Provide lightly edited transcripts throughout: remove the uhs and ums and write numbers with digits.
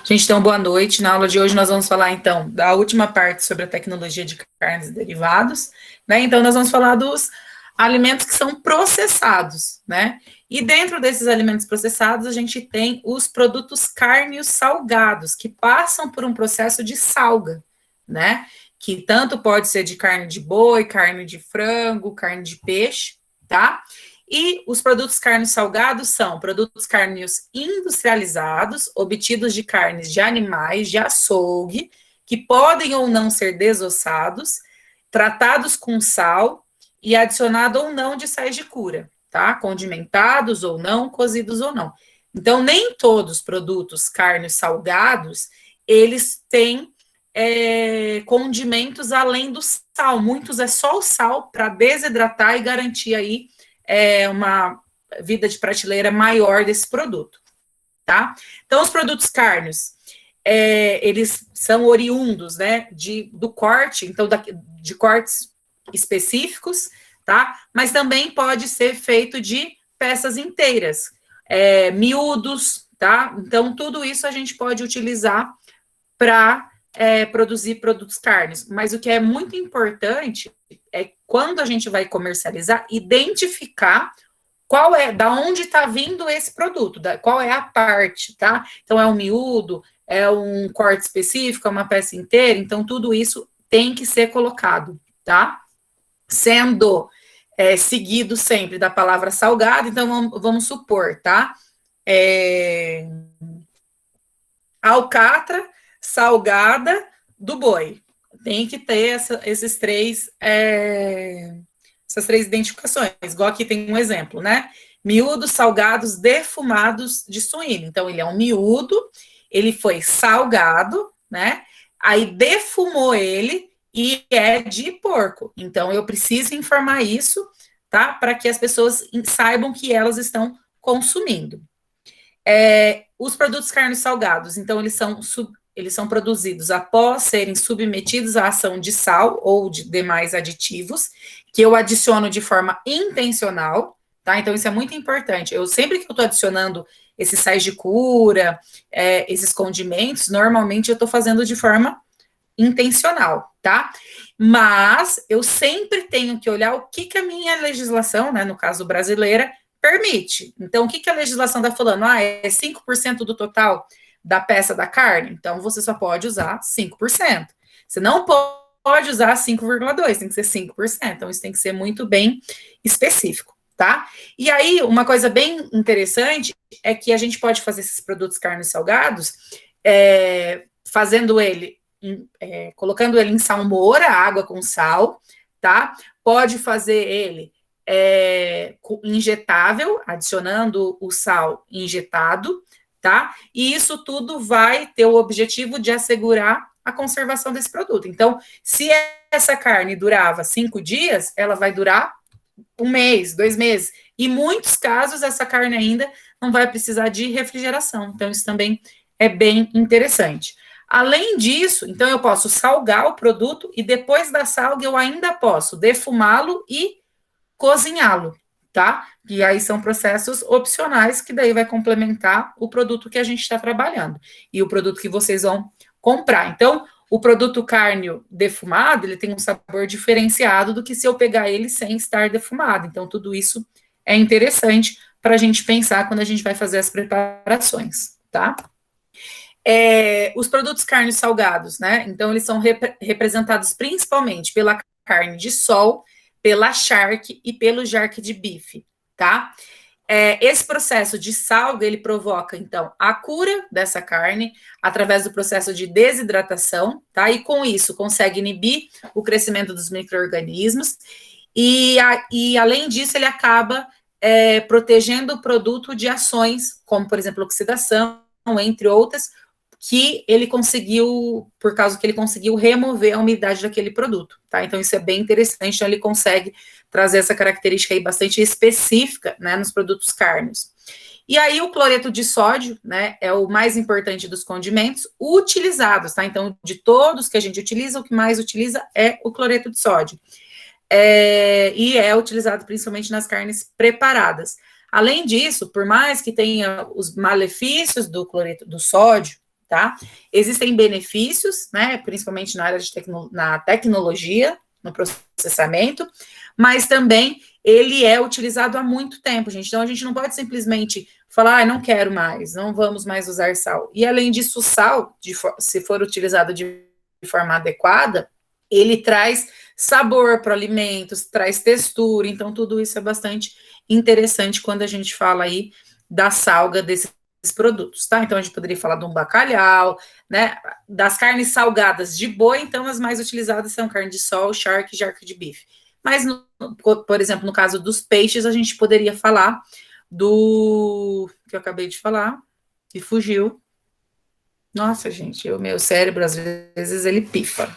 Gente, então, boa noite. Na aula de hoje nós vamos falar, então, da última parte sobre a tecnologia de carnes e derivados, né? Então, nós vamos falar dos alimentos que são processados, né? E dentro desses alimentos processados, a gente tem os produtos cárneos salgados, que passam por um processo de salga, né? Que tanto pode ser de carne de boi, carne de frango, carne de peixe, tá? E os produtos cárneos salgados são produtos cárneos industrializados, obtidos de carnes de animais de açougue, que podem ou não ser desossados, tratados com sal e adicionado ou não de sais de cura, tá? Condimentados ou não, cozidos ou não. Então, nem todos os produtos cárneos salgados, eles têm condimentos além do sal. Muitos é só o sal para desidratar e garantir aí uma vida de prateleira maior desse produto, tá? Então, os produtos cárneos, eles são oriundos, né, do corte, então, de cortes específicos, tá? Mas também pode ser feito de peças inteiras, miúdos, tá? Então, tudo isso a gente pode utilizar para produzir produtos cárneos. Mas o que é muito importante é quando a gente vai comercializar, identificar da onde está vindo esse produto, qual é a parte, tá? Então, é um miúdo, é um corte específico, é uma peça inteira, então tudo isso tem que ser colocado, tá? Sendo seguido sempre da palavra salgado, então vamos supor, tá? Alcatra salgada do boi. Tem que ter essas três identificações. Igual aqui tem um exemplo, né? Miúdos salgados defumados de suíno. Então, ele é um miúdo, ele foi salgado, né? Aí defumou ele e é de porco. Então, eu preciso informar isso, tá? Para que as pessoas saibam que elas estão consumindo. Os produtos carnes salgados, então, eles são produzidos após serem submetidos à ação de sal ou de demais aditivos, que eu adiciono de forma intencional, tá? Então, isso é muito importante. Sempre que eu estou adicionando esses sais de cura, esses condimentos, normalmente eu estou fazendo de forma intencional, tá? Mas eu sempre tenho que olhar o que a minha legislação, né, no caso brasileira, permite. Então, o que a legislação está falando? É 5% do total da peça da carne? Então, você só pode usar 5%. Você não pode usar 5,2%, tem que ser 5%. Então, isso tem que ser muito bem específico, tá? E aí, uma coisa bem interessante é que a gente pode fazer esses produtos carnes salgados fazendo ele, colocando ele em salmoura, água com sal, tá? Pode fazer ele injetável, adicionando o sal injetado, tá? E isso tudo vai ter o objetivo de assegurar a conservação desse produto. Então, se essa carne durava 5 dias, ela vai durar 1 mês, 2 meses. E em muitos casos, essa carne ainda não vai precisar de refrigeração. Então, isso também é bem interessante. Além disso, então, eu posso salgar o produto e depois da salga eu ainda posso defumá-lo e cozinhá-lo, tá? E aí são processos opcionais que daí vai complementar o produto que a gente está trabalhando e o produto que vocês vão comprar. Então, o produto cárneo defumado, ele tem um sabor diferenciado do que se eu pegar ele sem estar defumado. Então, tudo isso é interessante para a gente pensar quando a gente vai fazer as preparações, tá? Os produtos carnes salgados, né? Então, eles são representados principalmente pela carne de sol, pela charque e pelo jarque de bife, tá? Esse processo de salga, ele provoca, então, a cura dessa carne através do processo de desidratação, tá? E com isso, consegue inibir o crescimento dos micro-organismos e além disso, ele acaba protegendo o produto de ações, como, por exemplo, oxidação, entre outras, que ele conseguiu, por causa que ele conseguiu remover a umidade daquele produto, tá? Então, isso é bem interessante, então ele consegue trazer essa característica aí bastante específica, né, nos produtos cárneos. E aí, o cloreto de sódio, né, é o mais importante dos condimentos utilizados, tá? Então, de todos que a gente utiliza, o que mais utiliza é o cloreto de sódio. E é utilizado principalmente nas carnes preparadas. Além disso, por mais que tenha os malefícios do cloreto do sódio, tá? Existem benefícios, né, principalmente na área de na tecnologia, no processamento, mas também ele é utilizado há muito tempo, gente. Então, a gente não pode simplesmente falar, ah, não quero mais, não vamos mais usar sal. E, além disso, o sal, se for utilizado de forma adequada, ele traz sabor para alimentos, traz textura, então tudo isso é bastante interessante quando a gente fala aí da salga desses produtos, tá? Então a gente poderia falar de um bacalhau, né? Das carnes salgadas de boi, então as mais utilizadas são carne de sol, charque e jarque de bife. Mas, por exemplo, no caso dos peixes, a gente poderia falar do que eu acabei de falar, que fugiu. Nossa, gente, o meu cérebro, às vezes, ele pifa.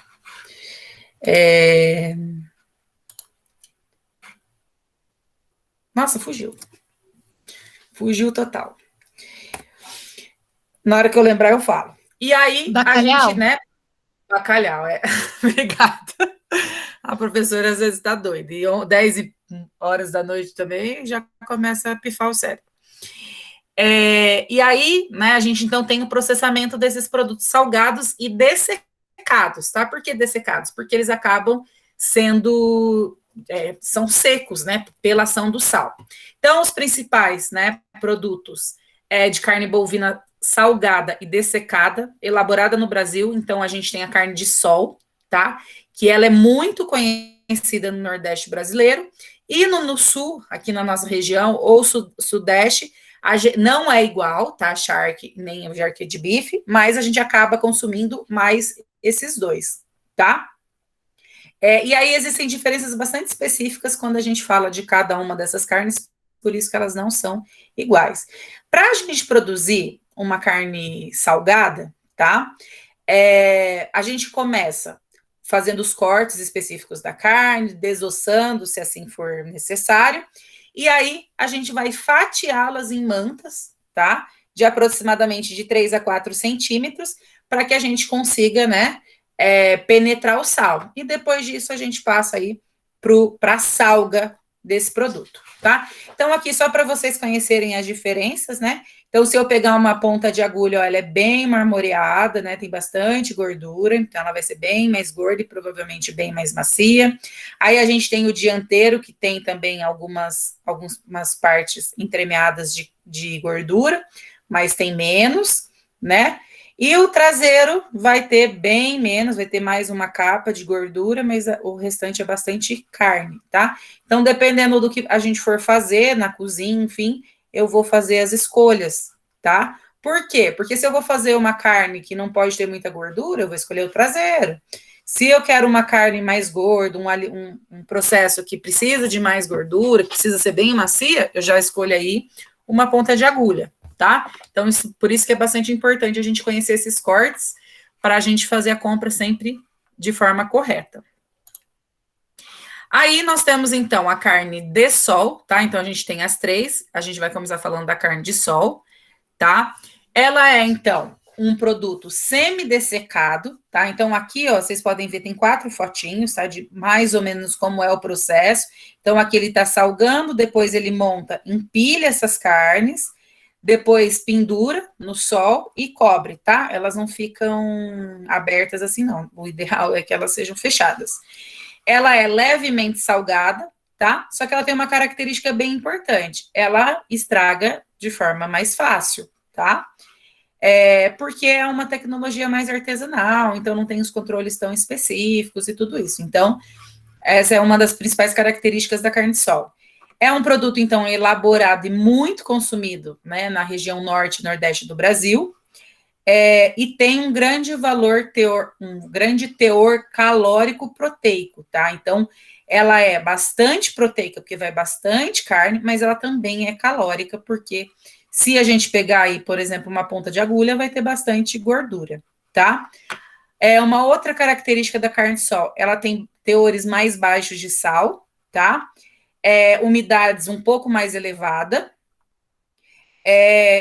Nossa, fugiu. Fugiu total. Na hora que eu lembrar, eu falo. E aí, bacalhau? A gente, né? Bacalhau, é. Obrigada. A professora às vezes está doida. E 10 horas da noite também já começa a pifar o cérebro. E aí, né, a gente então tem o processamento desses produtos salgados e dessecados, tá? Por que dessecados? Porque eles acabam sendo, são secos, né, pela ação do sal. Então, os principais, né, produtos de carne bovina salgada e dessecada, elaborada no Brasil, então a gente tem a carne de sol, tá? Que ela é muito conhecida no Nordeste brasileiro, e no Sul, aqui na nossa região, ou Sudeste, não é igual, tá? Charque nem o jarque de bife, mas a gente acaba consumindo mais esses dois, tá? E aí existem diferenças bastante específicas quando a gente fala de cada uma dessas carnes, por isso que elas não são iguais. Para a gente produzir uma carne salgada, tá? A gente começa fazendo os cortes específicos da carne, desossando, se assim for necessário, e aí a gente vai fatiá-las em mantas, tá? De aproximadamente de 3 a 4 centímetros, para que a gente consiga, né, penetrar o sal. E depois disso a gente passa aí para a salga desse produto, tá? Então, aqui só para vocês conhecerem as diferenças, né? Então, se eu pegar uma ponta de agulha, ó, ela é bem marmoreada, né? Tem bastante gordura, então ela vai ser bem mais gorda e provavelmente bem mais macia. Aí a gente tem o dianteiro, que tem também algumas partes entremeadas de gordura, mas tem menos, né? E o traseiro vai ter bem menos, vai ter mais uma capa de gordura, mas o restante é bastante carne, tá? Então, dependendo do que a gente for fazer na cozinha, enfim, eu vou fazer as escolhas, tá? Por quê? Porque se eu vou fazer uma carne que não pode ter muita gordura, eu vou escolher o traseiro. Se eu quero uma carne mais gorda, um processo que precisa de mais gordura, precisa ser bem macia, eu já escolho aí uma ponta de agulha, tá? Então, por isso que é bastante importante a gente conhecer esses cortes para a gente fazer a compra sempre de forma correta. Aí nós temos, então, a carne de sol, tá? Então, a gente tem as três. A gente vai começar falando da carne de sol, tá? Ela é, então, um produto semi-dessecado, tá? Então, aqui, ó, vocês podem ver, tem 4 fotinhos, tá? De mais ou menos como é o processo. Então, aqui ele tá salgando, depois ele monta, empilha essas carnes, depois pendura no sol e cobre, tá? Elas não ficam abertas assim, não. O ideal é que elas sejam fechadas. Ela é levemente salgada, tá? Só que ela tem uma característica bem importante. Ela estraga de forma mais fácil, tá? Porque é uma tecnologia mais artesanal, então não tem os controles tão específicos e tudo isso. Então, essa é uma das principais características da carne de sol. É um produto, então, elaborado e muito consumido, né, na região norte e nordeste do Brasil, e tem um grande um grande teor calórico proteico, tá? Então, ela é bastante proteica, porque vai bastante carne, mas ela também é calórica, porque se a gente pegar aí, por exemplo, uma ponta de agulha, vai ter bastante gordura, tá? Uma outra característica da carne de sol, ela tem teores mais baixos de sal, tá? Umidades um pouco mais elevada,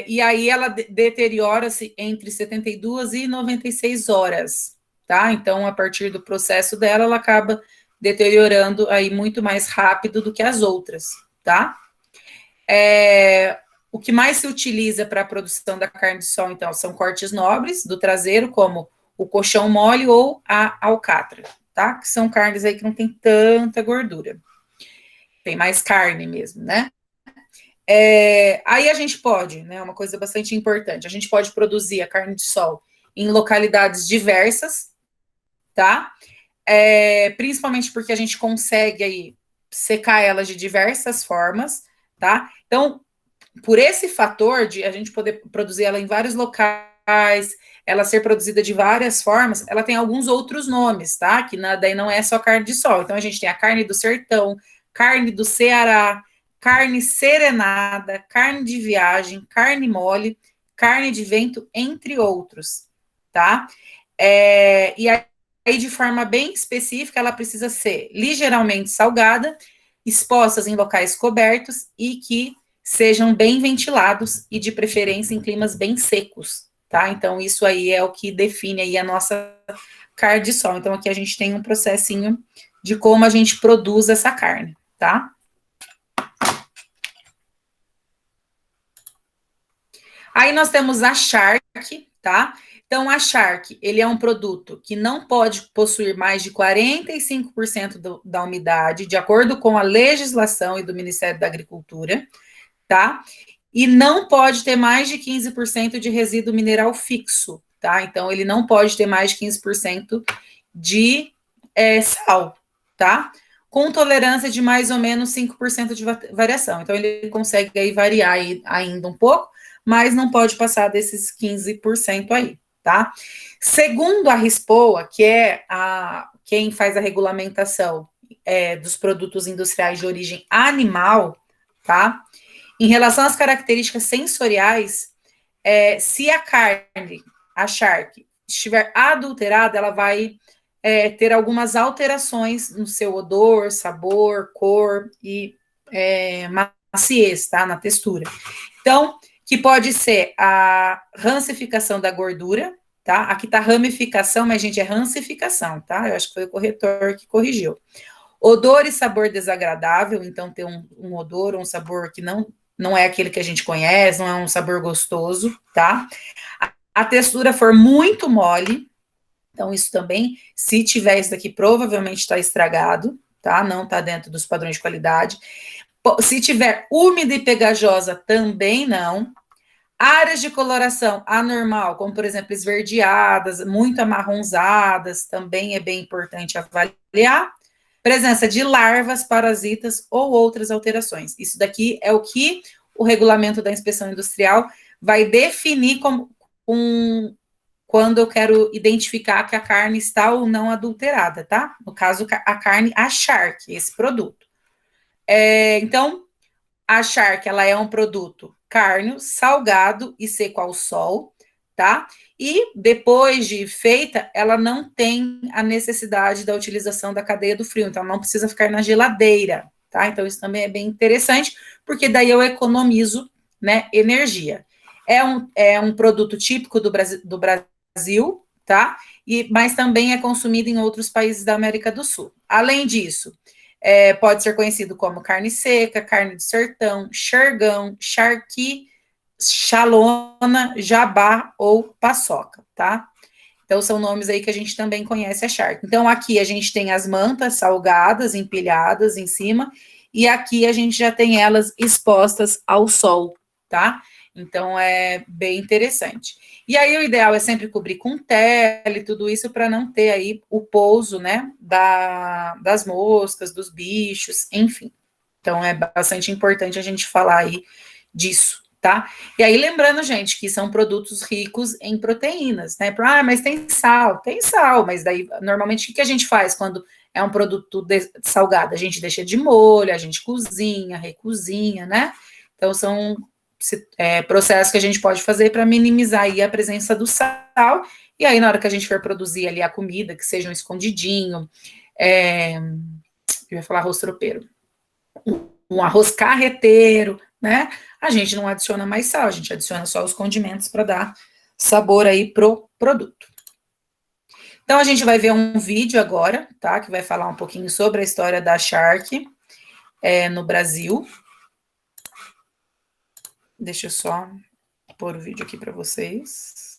e aí ela deteriora-se entre 72 e 96 horas, tá? Então, a partir do processo dela, ela acaba deteriorando aí muito mais rápido do que as outras, tá? O que mais se utiliza para a produção da carne de sol, então, são cortes nobres do traseiro, como o coxão mole ou a alcatra, tá? Que são carnes aí que não tem tanta gordura. Tem mais carne mesmo, né? Aí a gente pode, né? Uma coisa bastante importante, a gente pode produzir a carne de sol em localidades diversas, tá? Principalmente porque a gente consegue aí secar ela de diversas formas, tá? Então, por esse fator de a gente poder produzir ela em vários locais, ela ser produzida de várias formas, ela tem alguns outros nomes, tá? Que daí não é só carne de sol. Então, a gente tem a carne do sertão, carne do Ceará, carne serenada, carne de viagem, carne mole, carne de vento, entre outros, tá? E aí, de forma bem específica, ela precisa ser ligeiramente salgada, expostas em locais cobertos e que sejam bem ventilados e, de preferência, em climas bem secos, tá? Então, isso aí é o que define aí a nossa carne de sol. Então, aqui a gente tem um processinho de como a gente produz essa carne, tá? Aí nós temos a Shark, tá? Então, a Shark, ele é um produto que não pode possuir mais de 45% da umidade, de acordo com a legislação e do Ministério da Agricultura, tá? E não pode ter mais de 15% de resíduo mineral fixo, tá? Então, ele não pode ter mais de 15% de sal, tá? Com tolerância de mais ou menos 5% de variação. Então, ele consegue aí variar aí ainda um pouco, mas não pode passar desses 15% aí, tá? Segundo a RISPOA, que é quem faz a regulamentação dos produtos industriais de origem animal, tá? Em relação às características sensoriais, se a carne, a Shark, estiver adulterada, ela vai ter algumas alterações no seu odor, sabor, cor e maciez, tá? Na textura. Então, que pode ser a rancificação da gordura, tá? Aqui tá ramificação, mas, gente, é rancificação, tá? Eu acho que foi o corretor que corrigiu. Odor e sabor desagradável, então ter um odor, um sabor que não é aquele que a gente conhece, não é um sabor gostoso, tá? A textura for muito mole, então isso também, se tiver isso daqui, provavelmente está estragado, tá? Não está dentro dos padrões de qualidade. Se tiver úmida e pegajosa, também não. Áreas de coloração anormal, como por exemplo esverdeadas, muito amarronzadas, também é bem importante avaliar. Presença de larvas, parasitas ou outras alterações. Isso daqui é o que o regulamento da inspeção industrial vai definir quando eu quero identificar que a carne está ou não adulterada, tá? No caso, a carne, a Shark, esse produto. Então, a Shark, ela é um produto carne, salgado e seco ao sol, tá? E depois de feita, ela não tem a necessidade da utilização da cadeia do frio, então não precisa ficar na geladeira, tá? Então isso também é bem interessante, porque daí eu economizo, né, energia. É um produto típico do Brasil, tá? Mas também é consumido em outros países da América do Sul. Além disso, pode ser conhecido como carne seca, carne do sertão, xergão, charqui, xalona, jabá ou paçoca, tá? Então, são nomes aí que a gente também conhece a charque. Então, aqui a gente tem as mantas salgadas, empilhadas em cima, e aqui a gente já tem elas expostas ao sol, tá? Então, é bem interessante. E aí, o ideal é sempre cobrir com tela e tudo isso para não ter aí o pouso, né, das moscas, dos bichos, enfim. Então, é bastante importante a gente falar aí disso, tá? E aí, lembrando, gente, que são produtos ricos em proteínas, né? Mas tem sal, mas daí, normalmente, o que a gente faz quando é um produto salgado? A gente deixa de molho, a gente cozinha, recozinha, né? Então, são processos que a gente pode fazer para minimizar aí a presença do sal, e aí, na hora que a gente for produzir ali a comida, que seja um escondidinho, eu ia falar arroz tropeiro, um arroz carreteiro, né? A gente não adiciona mais sal, a gente adiciona só os condimentos para dar sabor aí pro produto. Então, a gente vai ver um vídeo agora, tá? Que vai falar um pouquinho sobre a história da Shark no Brasil. Deixa eu só pôr o vídeo aqui para vocês.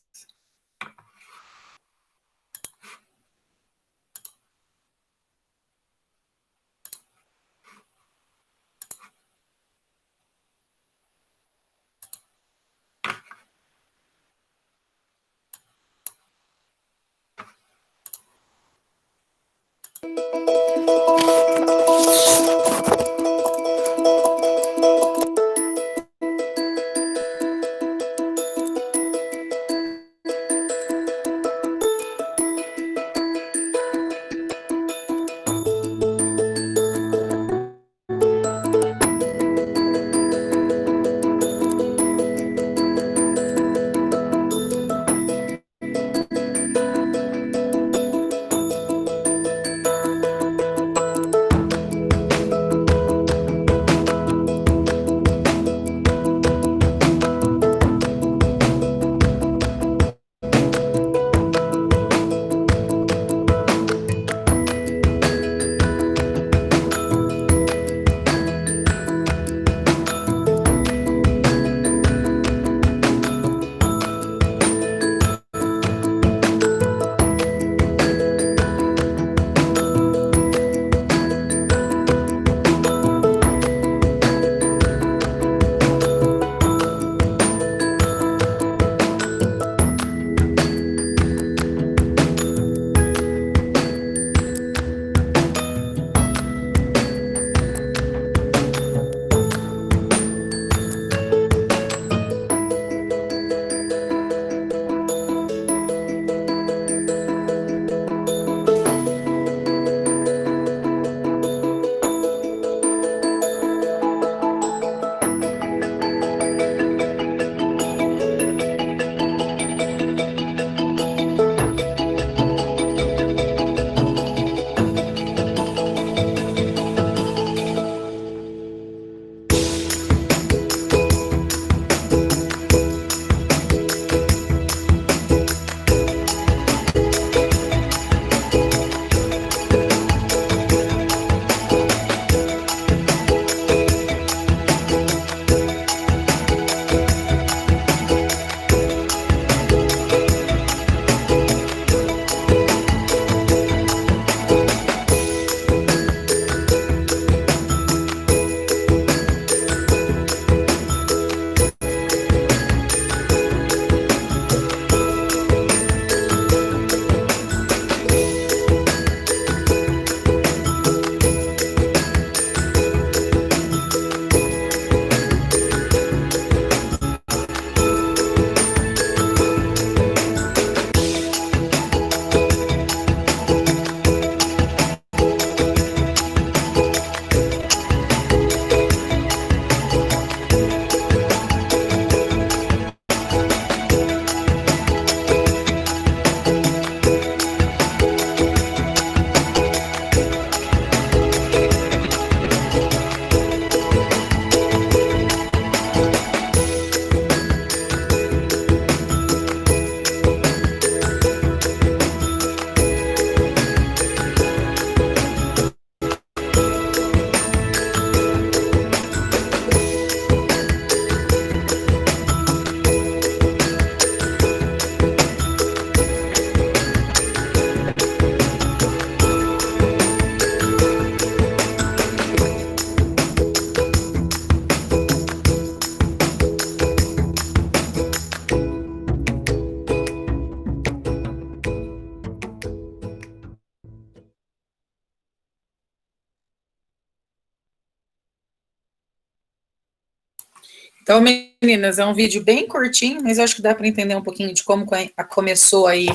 Então, meninas, é um vídeo bem curtinho, mas eu acho que dá para entender um pouquinho de como começou aí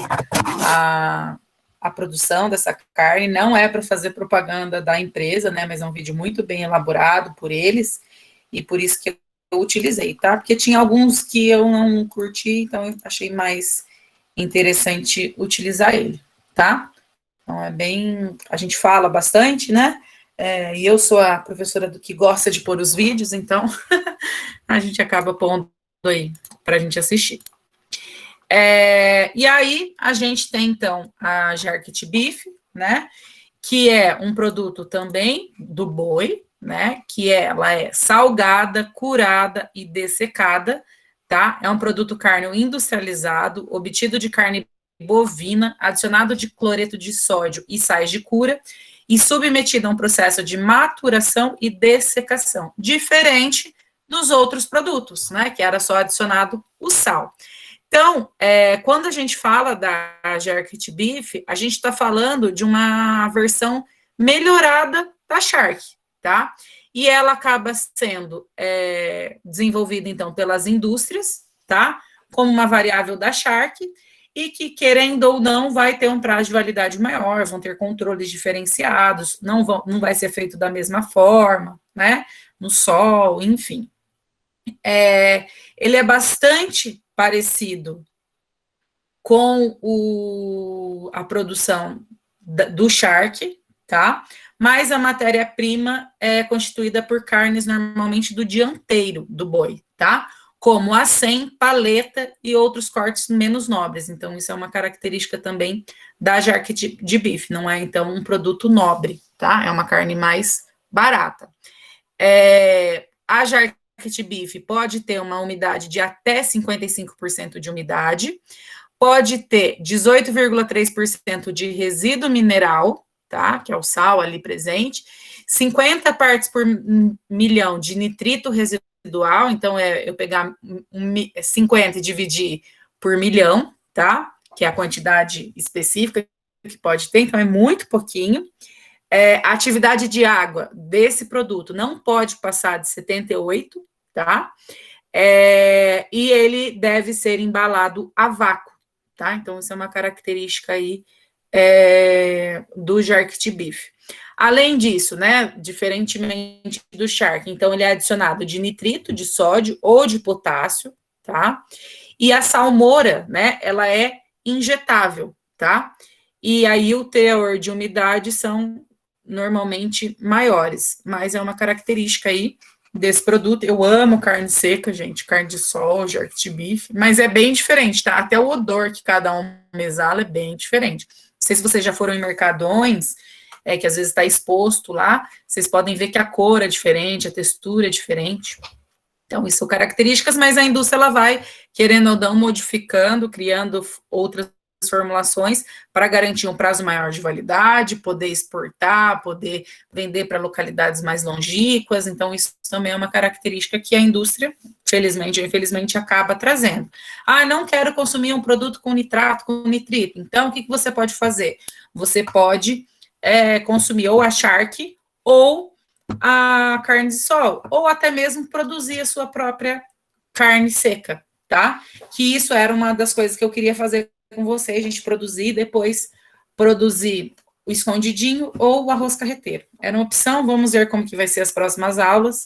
a produção dessa carne. Não é para fazer propaganda da empresa, né? Mas é um vídeo muito bem elaborado por eles, e por isso que eu utilizei, tá? Porque tinha alguns que eu não curti, então eu achei mais interessante utilizar ele, tá? Então, é bem... A gente fala bastante, né? E eu sou a professora do que gosta de pôr os vídeos, então a gente acaba pondo aí para a gente assistir. E aí a gente tem, então, a Jerkit Beef, né? Que é um produto também do boi, né? Que ela é salgada, curada e dessecada, tá? É um produto carne industrializado, obtido de carne bovina, adicionado de cloreto de sódio e sais de cura, e submetido a um processo de maturação e dessecação, diferente dos outros produtos, né? Que era só adicionado o sal. Então, quando a gente fala da Jerked Beef, a gente está falando de uma versão melhorada da Shark, tá? E ela acaba sendo desenvolvida, então, pelas indústrias, tá? Como uma variável da Shark, e que, querendo ou não, vai ter um prazo de validade maior, vão ter controles diferenciados, não vai ser feito da mesma forma, né? No sol, enfim. Ele é bastante parecido com a produção do Shark, tá? Mas a matéria-prima é constituída por carnes normalmente do dianteiro do boi, tá? Como acém, paleta e outros cortes menos nobres. Então, isso é uma característica também da Jerked Beef, não é, então, um produto nobre, tá? É uma carne mais barata. A Jerked Beef pode ter uma umidade de até 55% de umidade, pode ter 18,3% de resíduo mineral, tá? Que é o sal ali presente, 50 partes por milhão de nitrito residual, então eu pegar 50 e dividir por milhão, tá? Que é a quantidade específica que pode ter, então é muito pouquinho. A atividade de água desse produto não pode passar de 78, tá? E ele deve ser embalado a vácuo, tá? Então, isso é uma característica aí do Jerked Beef. Além disso, né, diferentemente do Shark, então ele é adicionado de nitrito, de sódio ou de potássio, tá? E a salmoura, né, ela é injetável, tá? E aí o teor de umidade são normalmente maiores, mas é uma característica aí desse produto. Eu amo carne seca, gente, carne de sol, Jerked Beef, mas é bem diferente, tá? Até o odor que cada um exala é bem diferente. Não sei se vocês já foram em mercadões, que às vezes está exposto lá, vocês podem ver que a cor é diferente, a textura é diferente. Então, isso são características, mas a indústria ela vai, querendo ou não, modificando, criando outras formulações para garantir um prazo maior de validade, poder exportar, poder vender para localidades mais longínquas. Então, isso também é uma característica que a indústria, felizmente ou infelizmente, acaba trazendo. Não quero consumir um produto com nitrato, com nitrito. Então, o que você pode fazer? Você pode consumir ou a Shark ou a carne de sol, ou até mesmo produzir a sua própria carne seca, tá? Que isso era uma das coisas que eu queria fazer com vocês, a gente produzir e depois produzir o escondidinho ou o arroz carreteiro. Era uma opção, vamos ver como que vai ser as próximas aulas,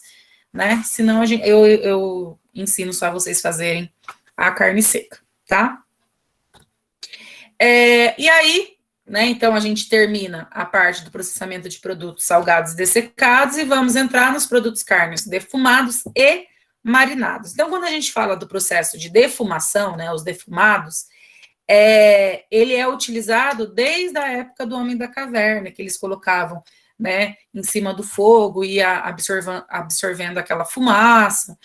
né? Senão eu ensino só vocês fazerem a carne seca, tá? E aí, né, então a gente termina a parte do processamento de produtos salgados e dessecados e vamos entrar nos produtos carnes defumados e marinados. Então, quando a gente fala do processo de defumação, né, os defumados, ele é utilizado desde a época do Homem da Caverna, que eles colocavam, né, em cima do fogo e ia absorvendo aquela fumaça.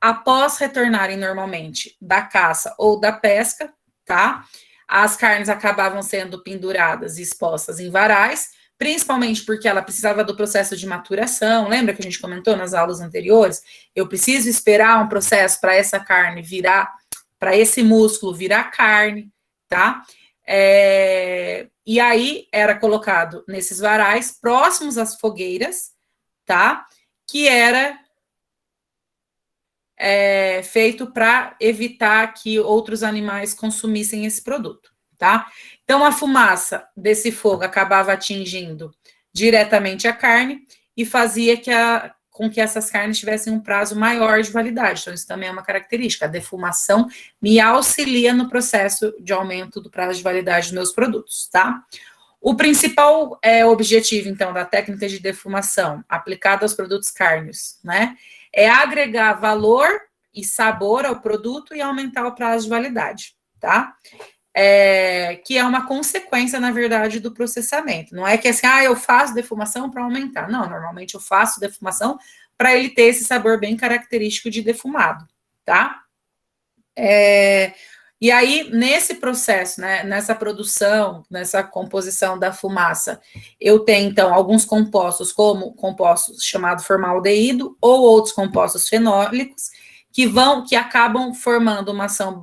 Após retornarem normalmente da caça ou da pesca, tá? As carnes acabavam sendo penduradas e expostas em varais, principalmente porque ela precisava do processo de maturação. Lembra que a gente comentou nas aulas anteriores? Eu preciso esperar um processo para essa carne virar, para esse músculo virar carne, tá? E aí era colocado nesses varais próximos às fogueiras, tá? Que era feito para evitar que outros animais consumissem esse produto, tá? Então, a fumaça desse fogo acabava atingindo diretamente a carne e fazia com que essas carnes tivessem um prazo maior de validade. Então, isso também é uma característica. A defumação me auxilia no processo de aumento do prazo de validade dos meus produtos, tá? O principal objetivo, então, da técnica de defumação aplicada aos produtos carnes, né, é agregar valor e sabor ao produto e aumentar o prazo de validade, tá? que é uma consequência, na verdade, do processamento. Não é que assim, eu faço defumação para aumentar. Não, normalmente eu faço defumação para ele ter esse sabor bem característico de defumado, tá? E aí, nesse processo, né, nessa produção, nessa composição da fumaça, eu tenho, então, alguns compostos, como compostos chamado formaldeído, ou outros compostos fenólicos, que acabam formando uma ação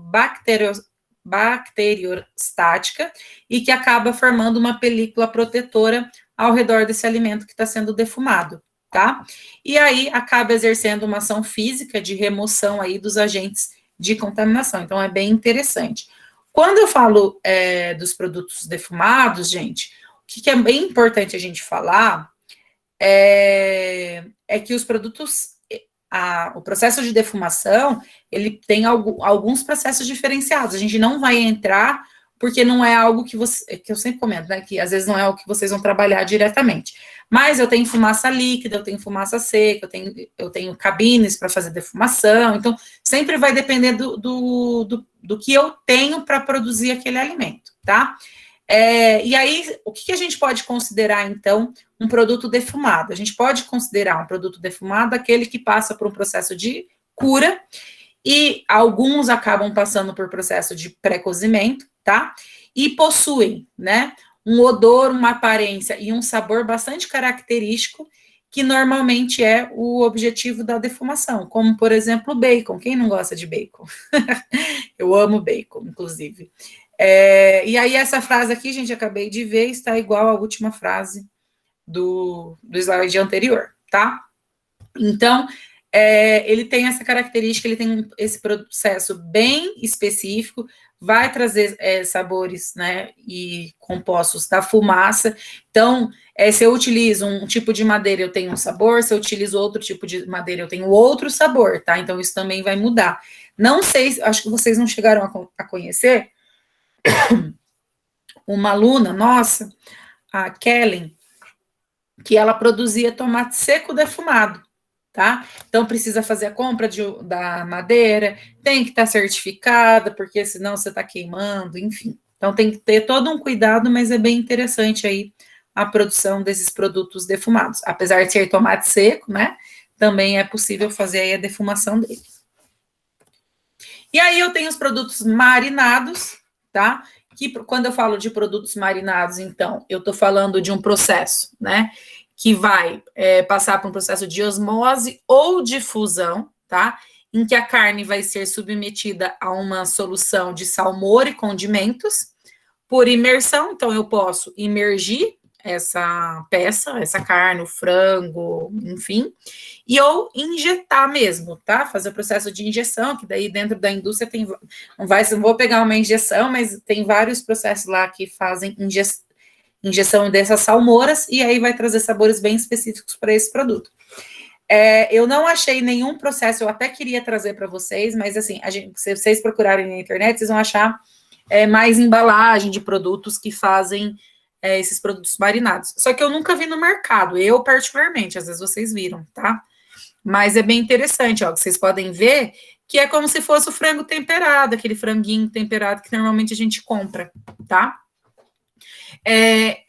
bacteriostática e que acaba formando uma película protetora ao redor desse alimento que está sendo defumado, tá? E aí acaba exercendo uma ação física de remoção aí dos agentes de contaminação. Então, é bem interessante. Quando eu falo dos produtos defumados, gente, o que é bem importante a gente falar é que os produtos, o processo de defumação, ele tem alguns processos diferenciados. A gente não vai entrar, porque não é algo que eu sempre comento, né, que às vezes não é o que vocês vão trabalhar diretamente. Mas eu tenho fumaça líquida, eu tenho fumaça seca, eu tenho cabines para fazer defumação, então sempre vai depender do que eu tenho para produzir aquele alimento, tá? E aí, o que a gente pode considerar, então, um produto defumado? A gente pode considerar um produto defumado aquele que passa por um processo de cura, e alguns acabam passando por processo de pré-cozimento, tá? E possuem, né, um odor, uma aparência e um sabor bastante característico, que normalmente é o objetivo da defumação, como, por exemplo, o bacon. Quem não gosta de bacon? Eu amo bacon, inclusive. E aí, essa frase aqui, gente, acabei de ver, está igual à última frase do slide anterior, tá? Então, ele tem essa característica, ele tem esse processo bem específico, vai trazer sabores, né, e compostos da fumaça. Então, se eu utilizo um tipo de madeira, eu tenho um sabor, se eu utilizo outro tipo de madeira, eu tenho outro sabor, tá? Então, isso também vai mudar. Não sei, acho que vocês não chegaram a conhecer uma aluna nossa, a Kellen, que ela produzia tomate seco defumado, tá? Então, precisa fazer a compra da madeira, tem que estar certificada, porque senão você está queimando, enfim. Então, tem que ter todo um cuidado, mas é bem interessante aí a produção desses produtos defumados. Apesar de ser tomate seco, né? Também é possível fazer aí a defumação dele. E aí, eu tenho os produtos marinados, tá? Que quando eu falo de produtos marinados, então, eu estou falando de um processo, né? Que vai passar por um processo de osmose ou difusão, tá? Em que a carne vai ser submetida a uma solução de salmoura e condimentos por imersão. Então, eu posso imergir essa peça, essa carne, o frango, enfim, e ou injetar mesmo, tá? Fazer o processo de injeção, que daí dentro da indústria tem, não vou pegar uma injeção, mas tem vários processos lá que fazem injeção dessas salmouras, e aí vai trazer sabores bem específicos para esse produto. Eu não achei nenhum processo, eu até queria trazer para vocês, mas assim, se vocês procurarem na internet, vocês vão achar mais embalagem de produtos que fazem esses produtos marinados. Só que eu nunca vi no mercado, eu particularmente, às vezes vocês viram, tá? Mas é bem interessante, ó, vocês podem ver que é como se fosse o frango temperado, aquele franguinho temperado que normalmente a gente compra, tá?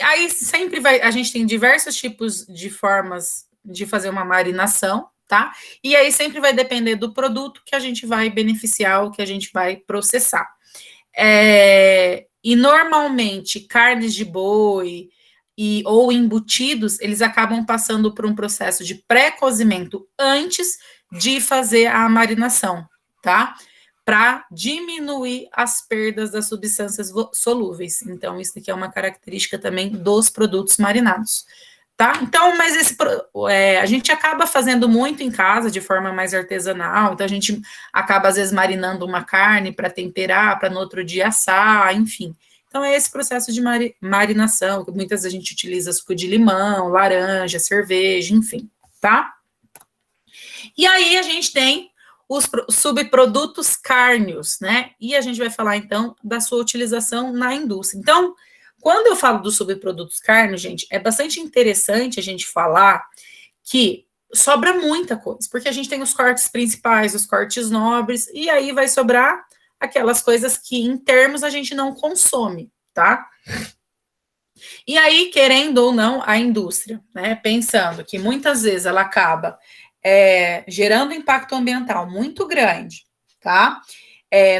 Aí sempre a gente tem diversos tipos de formas de fazer uma marinação, tá? E aí sempre vai depender do produto que a gente vai beneficiar, o que a gente vai processar. E normalmente carnes de boi ou embutidos, eles acabam passando por um processo de pré-cozimento antes de fazer a marinação, tá? Para diminuir as perdas das substâncias solúveis. Então, isso aqui é uma característica também dos produtos marinados, tá? Então, mas a gente acaba fazendo muito em casa, de forma mais artesanal, então a gente acaba, às vezes, marinando uma carne para temperar, para no outro dia assar, enfim. Então, é esse processo de marinação, que muitas vezes a gente utiliza suco de limão, laranja, cerveja, enfim, tá? E aí, a gente tem os subprodutos cárneos, né? E a gente vai falar, então, da sua utilização na indústria. Então, quando eu falo dos subprodutos cárneos, gente, é bastante interessante a gente falar que sobra muita coisa, porque a gente tem os cortes principais, os cortes nobres, e aí vai sobrar aquelas coisas que, em termos, a gente não consome, tá? E aí, querendo ou não, a indústria, né, pensando que muitas vezes ela acaba gerando impacto ambiental muito grande, tá?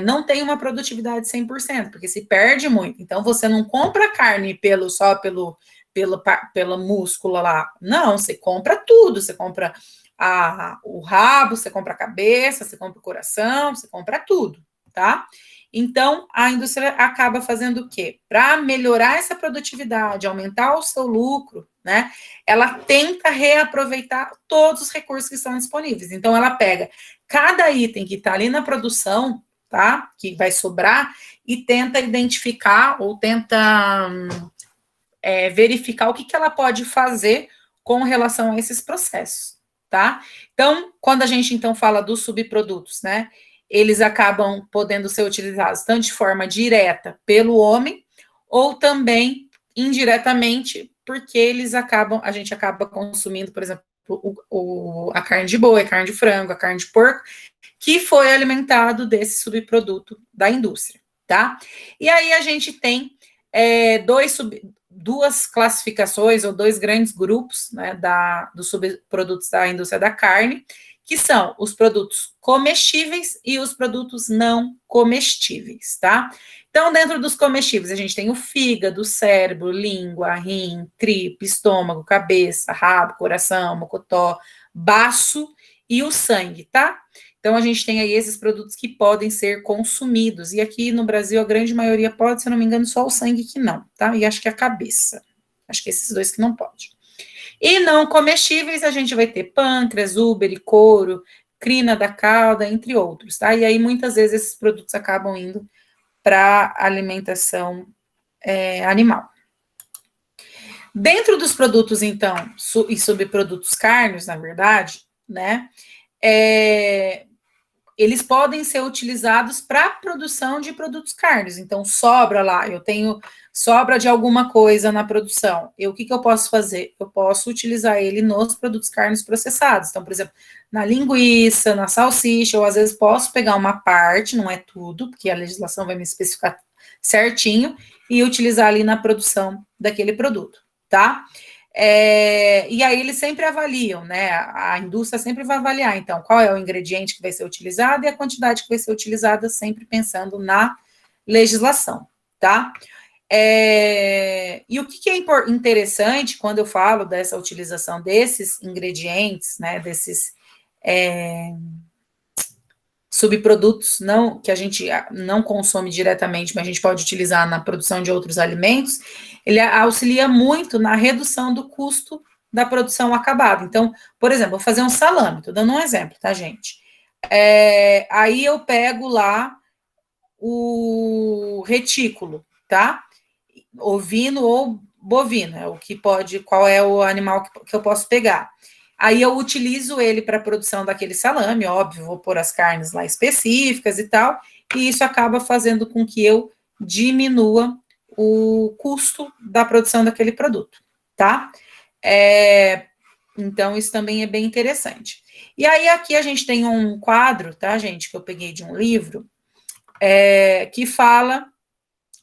Não tem uma produtividade 100%, porque se perde muito. Então, você não compra carne só pelo músculo lá. Não, você compra tudo. Você compra o rabo, você compra a cabeça, você compra o coração, você compra tudo, tá? Então, a indústria acaba fazendo o quê? Para melhorar essa produtividade, aumentar o seu lucro, né? Ela tenta reaproveitar todos os recursos que estão disponíveis. Então, ela pega cada item que está ali na produção, tá? Que vai sobrar, e tenta identificar ou tenta verificar o que ela pode fazer com relação a esses processos, tá? Então, quando a gente então fala dos subprodutos, né? Eles acabam podendo ser utilizados tanto de forma direta pelo homem, ou também indiretamente, porque a gente acaba consumindo, por exemplo, a carne de boi, a carne de frango, a carne de porco, que foi alimentado desse subproduto da indústria, tá? E aí a gente tem duas classificações ou dois grandes grupos, né, dos subprodutos da indústria da carne, que são os produtos comestíveis e os produtos não comestíveis, tá? Então, dentro dos comestíveis, a gente tem o fígado, o cérebro, língua, rim, tripa, estômago, cabeça, rabo, coração, mocotó, baço e o sangue, tá? Então, a gente tem aí esses produtos que podem ser consumidos. E aqui no Brasil, a grande maioria pode, se eu não me engano, só o sangue que não, tá? E acho que a cabeça. Acho que esses dois que não pode. E não comestíveis, a gente vai ter pâncreas, úbere, couro, crina da cauda, entre outros, tá? E aí, muitas vezes, esses produtos acabam indo para alimentação animal. Dentro dos produtos, então, e subprodutos cárneos, na verdade, né? Eles podem ser utilizados para a produção de produtos cárneos. Então, sobra lá, eu tenho sobra de alguma coisa na produção. O que eu posso fazer? Eu posso utilizar ele nos produtos cárneos processados. Então, por exemplo, na linguiça, na salsicha, ou às vezes posso pegar uma parte, não é tudo, porque a legislação vai me especificar certinho, e utilizar ali na produção daquele produto, tá? E aí eles sempre avaliam, né? A indústria sempre vai avaliar, então, qual é o ingrediente que vai ser utilizado e a quantidade que vai ser utilizada, sempre pensando na legislação, tá? E o que é interessante quando eu falo dessa utilização desses ingredientes, né? Desses subprodutos que a gente não consome diretamente, mas a gente pode utilizar na produção de outros alimentos, ele auxilia muito na redução do custo da produção acabada. Então, por exemplo, vou fazer um salame, estou dando um exemplo, tá, gente? Aí eu pego lá o retículo, tá? Ovino ou bovino, é o que pode, qual é o animal que eu posso pegar. Aí eu utilizo ele para a produção daquele salame, óbvio, vou pôr as carnes lá específicas e tal, e isso acaba fazendo com que eu diminua o custo da produção daquele produto, tá? Então, isso também é bem interessante. E aí, aqui a gente tem um quadro, tá, gente, que eu peguei de um livro, que fala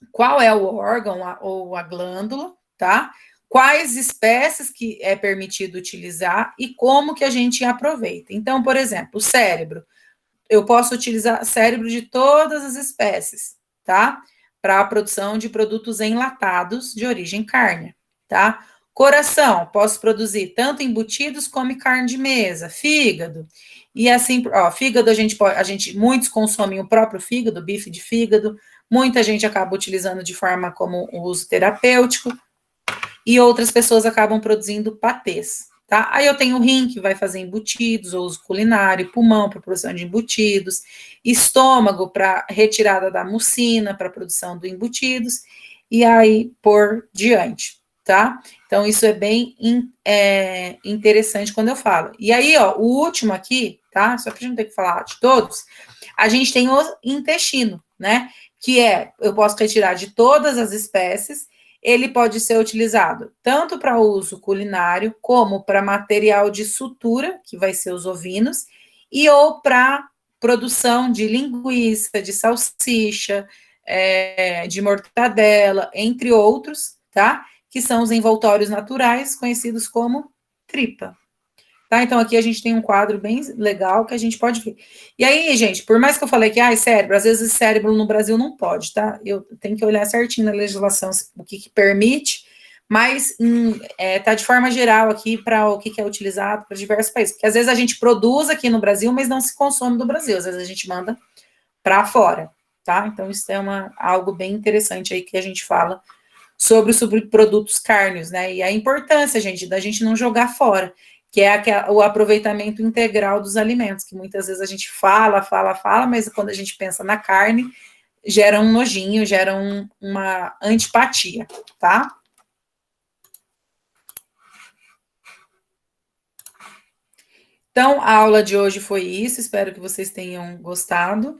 qual é o órgão ou a glândula, tá? Quais espécies que é permitido utilizar e como que a gente aproveita. Então, por exemplo, o cérebro. Eu posso utilizar cérebro de todas as espécies, tá? Para a produção de produtos enlatados de origem carne, tá? Coração, posso produzir tanto embutidos como carne de mesa, fígado. E assim, fígado muitos consomem o próprio fígado, bife de fígado, muita gente acaba utilizando de forma como uso terapêutico, e outras pessoas acabam produzindo patês, tá? Aí eu tenho o rim, que vai fazer embutidos, ou uso culinário, pulmão para produção de embutidos, estômago para retirada da mucina, para produção do embutidos, e aí por diante, tá? Então, isso é bem interessante quando eu falo. E aí, o último aqui, tá? Só para a gente não ter que falar de todos, a gente tem o intestino, né? Que eu posso retirar de todas as espécies. Ele pode ser utilizado tanto para uso culinário, como para material de sutura, que vai ser os ovinos, ou para produção de linguiça, de salsicha, de mortadela, entre outros, tá? Que são os envoltórios naturais, conhecidos como tripa. Tá? Então, aqui a gente tem um quadro bem legal que a gente pode ver. E aí, gente, por mais que eu falei que, cérebro, às vezes cérebro no Brasil não pode, tá? Eu tenho que olhar certinho na legislação o que permite, mas tá de forma geral aqui para o que é utilizado para diversos países. Porque às vezes a gente produz aqui no Brasil, mas não se consome no Brasil. Às vezes a gente manda para fora, tá? Então, isso é algo bem interessante aí que a gente fala sobre os subprodutos cárneos, né? E a importância, gente, da gente não jogar fora, que é o aproveitamento integral dos alimentos, que muitas vezes a gente fala, mas quando a gente pensa na carne, gera um nojinho, gera uma antipatia, tá? Então, a aula de hoje foi isso, espero que vocês tenham gostado.